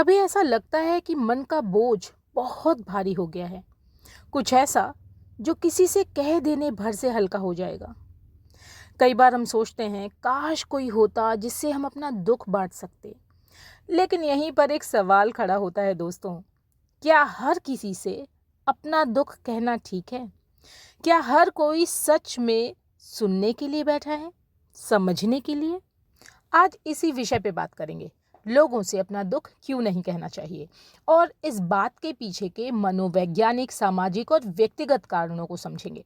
कभी ऐसा लगता है कि मन का बोझ बहुत भारी हो गया है, कुछ ऐसा जो किसी से कह देने भर से हल्का हो जाएगा। कई बार हम सोचते हैं काश कोई होता जिससे हम अपना दुख बांट सकते। लेकिन यहीं पर एक सवाल खड़ा होता है दोस्तों, क्या हर किसी से अपना दुख कहना ठीक है? क्या हर कोई सच में सुनने के लिए बैठा है, समझने के लिए? आज इसी विषय पे बात करेंगे। लोगों से अपना दुख क्यों नहीं कहना चाहिए और इस बात के पीछे के मनोवैज्ञानिक, सामाजिक और व्यक्तिगत कारणों को समझेंगे।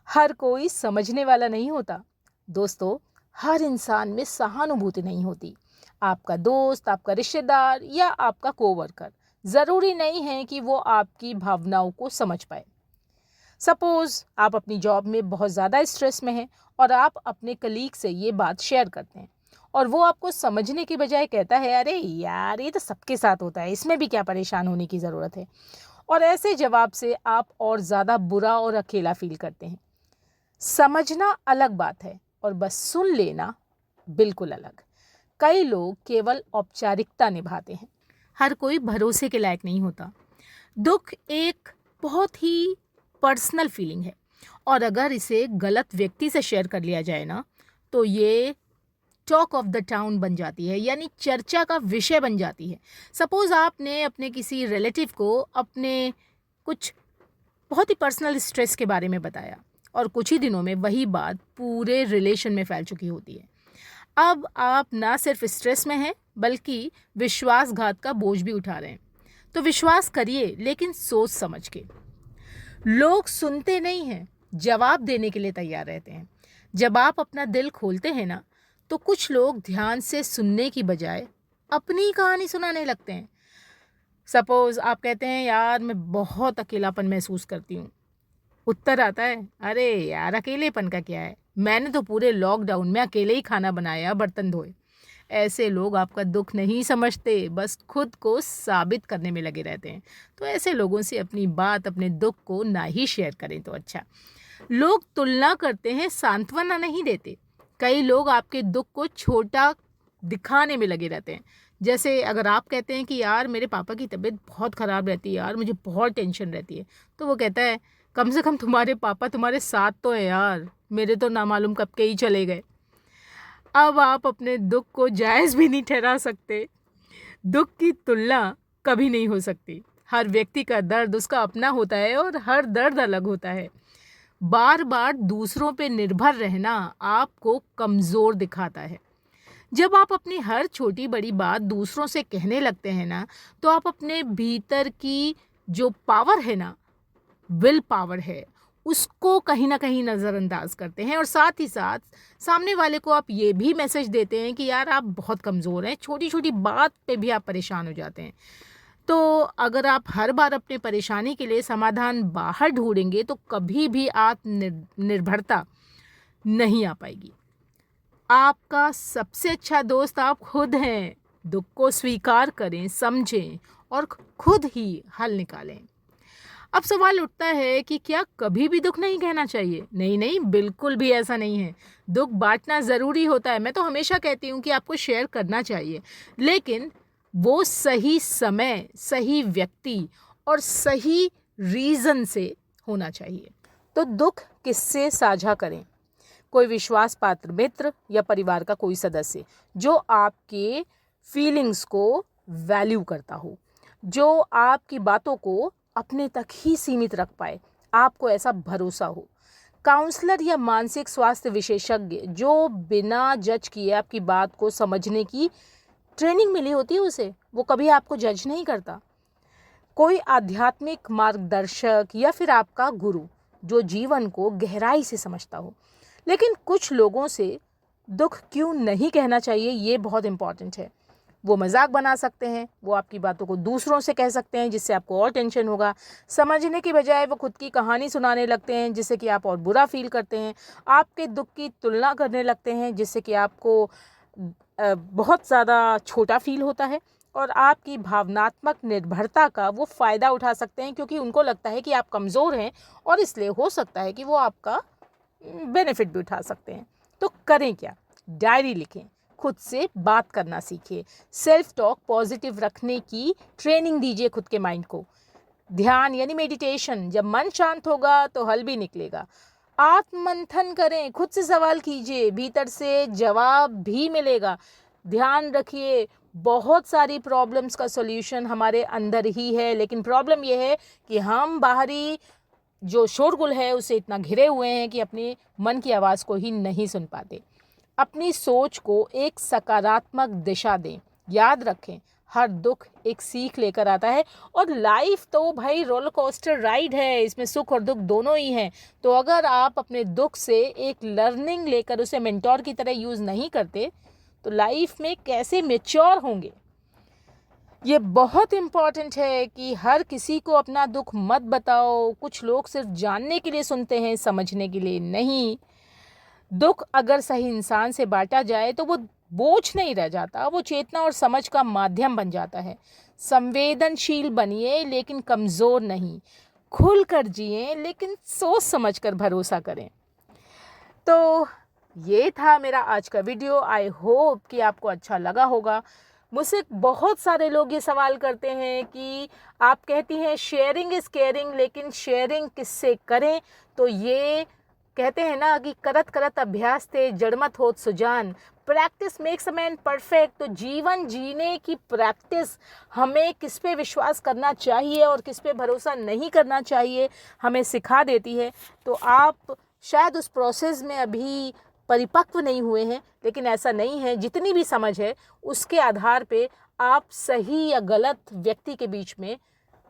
हर कोई समझने वाला नहीं होता दोस्तों। हर इंसान में सहानुभूति नहीं होती। आपका दोस्त, आपका रिश्तेदार या आपका कोवर्कर ज़रूरी नहीं है कि वो आपकी भावनाओं को समझ पाए। सपोज आप अपनी जॉब में बहुत ज़्यादा स्ट्रेस में हैं और आप अपने कलीग से ये बात शेयर करते हैं और वो आपको समझने की बजाय कहता है, अरे यार ये तो सबके साथ होता है, इसमें भी क्या परेशान होने की ज़रूरत है। और ऐसे जवाब से आप और ज़्यादा बुरा और अकेला फील करते हैं। समझना अलग बात है और बस सुन लेना बिल्कुल अलग। कई लोग केवल औपचारिकता निभाते हैं। हर कोई भरोसे के लायक नहीं होता। दुख एक बहुत ही पर्सनल फीलिंग है और अगर इसे गलत व्यक्ति से शेयर कर लिया जाए ना, तो ये टॉक ऑफ द टाउन बन जाती है, यानी चर्चा का विषय बन जाती है। सपोज आपने अपने किसी रिलेटिव को अपने कुछ बहुत ही पर्सनल स्ट्रेस के बारे में बताया और कुछ ही दिनों में वही बात पूरे रिलेशन में फैल चुकी होती है। अब आप ना सिर्फ स्ट्रेस में हैं बल्कि विश्वासघात का बोझ भी उठा रहे हैं। तो विश्वास करिए, लेकिन सोच समझ के। लोग सुनते नहीं हैं, जवाब देने के लिए तैयार रहते हैं। जब आप अपना दिल खोलते हैं ना, तो कुछ लोग ध्यान से सुनने की बजाय अपनी कहानी सुनाने लगते हैं। सपोज आप कहते हैं, यार मैं बहुत अकेलापन महसूस करती हूँ। उत्तर आता है, अरे यार अकेलेपन का क्या है, मैंने तो पूरे लॉकडाउन में अकेले ही खाना बनाया, बर्तन धोए। ऐसे लोग आपका दुख नहीं समझते, बस खुद को साबित करने में लगे रहते हैं। तो ऐसे लोगों से अपनी बात, अपने दुख को ना ही शेयर करें तो अच्छा। लोग तुलना करते हैं, सांत्वना नहीं देते। कई लोग आपके दुख को छोटा दिखाने में लगे रहते हैं। जैसे अगर आप कहते हैं कि यार मेरे पापा की तबीयत बहुत ख़राब रहती है, यार मुझे बहुत टेंशन रहती है, तो वो कहता है, कम से कम तुम्हारे पापा तुम्हारे साथ तो है यार, मेरे तो ना मालूम कब के ही चले गए। अब आप अपने दुख को जायज़ भी नहीं ठहरा सकते। दुख की तुलना कभी नहीं हो सकती। हर व्यक्ति का दर्द उसका अपना होता है और हर दर्द अलग होता है। बार बार दूसरों पे निर्भर रहना आपको कमज़ोर दिखाता है। जब आप अपनी हर छोटी बड़ी बात दूसरों से कहने लगते हैं ना, तो आप अपने भीतर की जो पावर है ना, विल पावर है, उसको कहीं ना कहीं नज़रअंदाज करते हैं और साथ ही साथ सामने वाले को आप ये भी मैसेज देते हैं कि यार आप बहुत कमज़ोर हैं, छोटी छोटी बात पे भी आप परेशान हो जाते हैं। तो अगर आप हर बार अपने परेशानी के लिए समाधान बाहर ढूंढेंगे तो कभी भी निर्भरता नहीं आ पाएगी। आपका सबसे अच्छा दोस्त आप खुद हैं। दुख को स्वीकार करें, समझें और खुद ही हल निकालें। अब सवाल उठता है कि क्या कभी भी दुख नहीं कहना चाहिए? नहीं नहीं, बिल्कुल भी ऐसा नहीं है। दुख बांटना ज़रूरी होता है। मैं तो हमेशा कहती हूँ कि आपको शेयर करना चाहिए, लेकिन वो सही समय, सही व्यक्ति और सही रीज़न से होना चाहिए। तो दुख किससे साझा करें? कोई विश्वास पात्र मित्र या परिवार का कोई सदस्य जो आपके फीलिंग्स को वैल्यू करता हो, जो आपकी बातों को अपने तक ही सीमित रख पाए, आपको ऐसा भरोसा हो। काउंसलर या मानसिक स्वास्थ्य विशेषज्ञ जो बिना जज किए आपकी बात को समझने की ट्रेनिंग मिली होती है उसे, वो कभी आपको जज नहीं करता। कोई आध्यात्मिक मार्गदर्शक या फिर आपका गुरु जो जीवन को गहराई से समझता हो। लेकिन कुछ लोगों से दुख क्यों नहीं कहना चाहिए, ये बहुत इम्पॉर्टेंट है। वो मजाक बना सकते हैं, वो आपकी बातों को दूसरों से कह सकते हैं जिससे आपको और टेंशन होगा। समझने की बजाय वो खुद की कहानी सुनाने लगते हैं जिससे कि आप और बुरा फील करते हैं। आपके दुख की तुलना करने लगते हैं जिससे कि आपको बहुत ज़्यादा छोटा फील होता है और आपकी भावनात्मक निर्भरता का वो फ़ायदा उठा सकते हैं, क्योंकि उनको लगता है कि आप कमज़ोर हैं और इसलिए हो सकता है कि वो आपका बेनिफिट भी उठा सकते हैं। तो करें क्या? डायरी लिखें, खुद से बात करना सीखिए। सेल्फ टॉक पॉजिटिव रखने की ट्रेनिंग दीजिए खुद के माइंड को। ध्यान यानी मेडिटेशन, जब मन शांत होगा तो हल भी निकलेगा। आत्ममंथन करें, खुद से सवाल कीजिए, भीतर से जवाब भी मिलेगा। ध्यान रखिए, बहुत सारी प्रॉब्लम्स का सॉल्यूशन हमारे अंदर ही है, लेकिन प्रॉब्लम यह है कि हम बाहरी जो शोरगुल है उससे इतना घिरे हुए हैं कि अपने मन की आवाज़ को ही नहीं सुन पाते। अपनी सोच को एक सकारात्मक दिशा दें। याद रखें, हर दुख एक सीख लेकर आता है, और लाइफ तो भाई रोलर कोस्टर राइड है, इसमें सुख और दुख दोनों ही हैं। तो अगर आप अपने दुख से एक लर्निंग लेकर उसे मेंटोर की तरह यूज़ नहीं करते तो लाइफ में कैसे मैच्योर होंगे। ये बहुत इम्पॉर्टेंट है कि हर किसी को अपना दुख मत बताओ। कुछ लोग सिर्फ जानने के लिए सुनते हैं, समझने के लिए नहीं। दुख अगर सही इंसान से बांटा जाए तो वो बोझ नहीं रह जाता, वो चेतना और समझ का माध्यम बन जाता है। संवेदनशील बनिए लेकिन कमज़ोर नहीं। खुल कर जिए लेकिन सोच समझ कर भरोसा करें। तो ये था मेरा आज का वीडियो। आई होप कि आपको अच्छा लगा होगा। मुझसे बहुत सारे लोग ये सवाल करते हैं कि आप कहती हैं शेयरिंग इज़ केयरिंग, लेकिन शेयरिंग किससे करें। तो ये कहते हैं ना कि करत करत अभ्यास थे जड़मत होत सुजान, practice makes a man perfect. तो जीवन जीने की प्रैक्टिस हमें किस पे विश्वास करना चाहिए और किस पे भरोसा नहीं करना चाहिए हमें सिखा देती है। तो आप शायद उस प्रोसेस में अभी परिपक्व नहीं हुए हैं, लेकिन ऐसा नहीं है। जितनी भी समझ है उसके आधार पे आप सही या गलत व्यक्ति के बीच में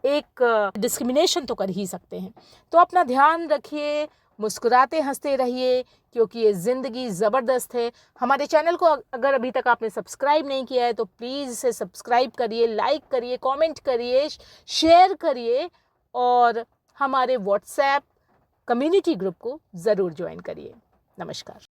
एक डिस्क्रिमिनेशन तो कर ही सकते हैं। तो अपना ध्यान रखिए, मुस्कुराते हंसते रहिए, क्योंकि ये ज़िंदगी ज़बरदस्त है। हमारे चैनल को अगर अभी तक आपने सब्सक्राइब नहीं किया है तो प्लीज़ इसे सब्सक्राइब करिए, लाइक करिए, कमेंट करिए, शेयर करिए, और हमारे व्हाट्सएप कम्युनिटी ग्रुप को ज़रूर ज्वाइन करिए। नमस्कार।